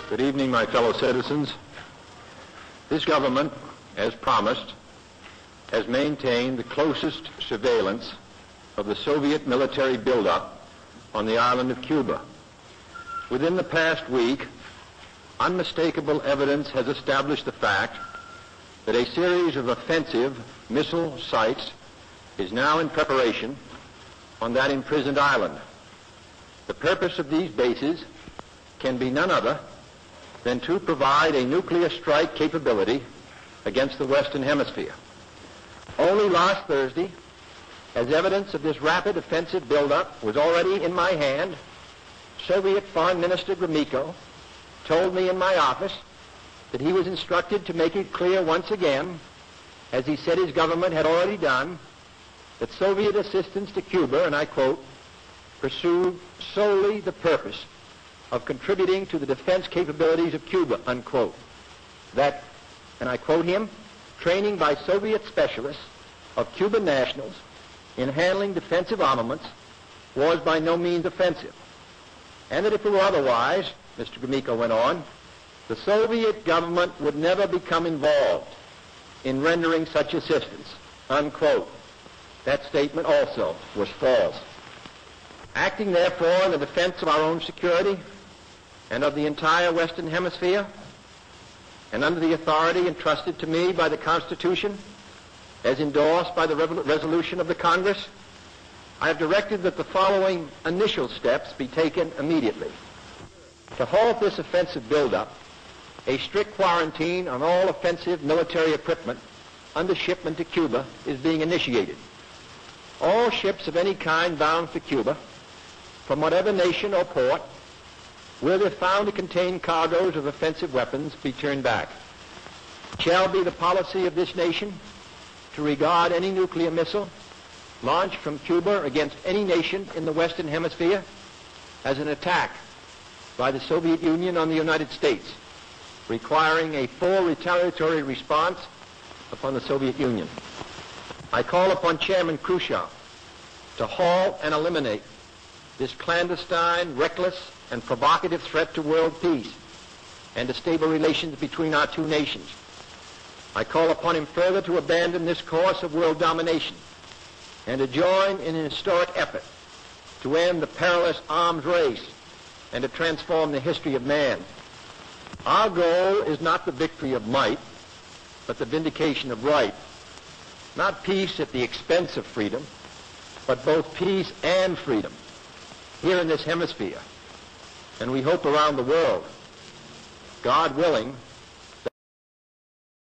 Good evening, my fellow citizens. This government, as promised, has maintained the closest surveillance of the Soviet military buildup on the island of Cuba. Within the past week, unmistakable evidence has established the fact that a series of offensive missile sites is now in preparation on that imprisoned island. The purpose of these bases can be none other than to provide a nuclear strike capability against the Western Hemisphere. Only last Thursday, as evidence of this rapid offensive buildup was already in my hand, Soviet Foreign Minister Gromyko told me in my office that he was instructed to make it clear once again, as he said his government had already done, that Soviet assistance to Cuba, and I quote, pursued solely the purpose of contributing to the defense capabilities of Cuba, unquote. That, and I quote him, training by Soviet specialists of Cuban nationals in handling defensive armaments was by no means offensive. And that if it were otherwise, Mr. Gromyko went on, the Soviet government would never become involved in rendering such assistance, unquote. That statement also was false. Acting, therefore, in the defense of our own security and of the entire Western Hemisphere, and under the authority entrusted to me by the Constitution, as endorsed by the resolution of the Congress, I have directed that the following initial steps be taken immediately. To halt this offensive buildup, a strict quarantine on all offensive military equipment under shipment to Cuba is being initiated. All ships of any kind bound for Cuba, from whatever nation or port, will, if found to contain cargoes of offensive weapons, be turned back. It shall be the policy of this nation to regard any nuclear missile launched from Cuba against any nation in the Western Hemisphere as an attack by the Soviet Union on the United States, requiring a full retaliatory response upon the Soviet Union. I call upon Chairman Khrushchev to halt and eliminate this clandestine, reckless, and provocative threat to world peace and to stable relations between our two nations. I call upon him further to abandon this course of world domination and to join in an historic effort to end the perilous arms race and to transform the history of man. Our goal is not the victory of might, but the vindication of right. Not peace at the expense of freedom, but both peace and freedom here in this hemisphere, and we hope around the world, God willing,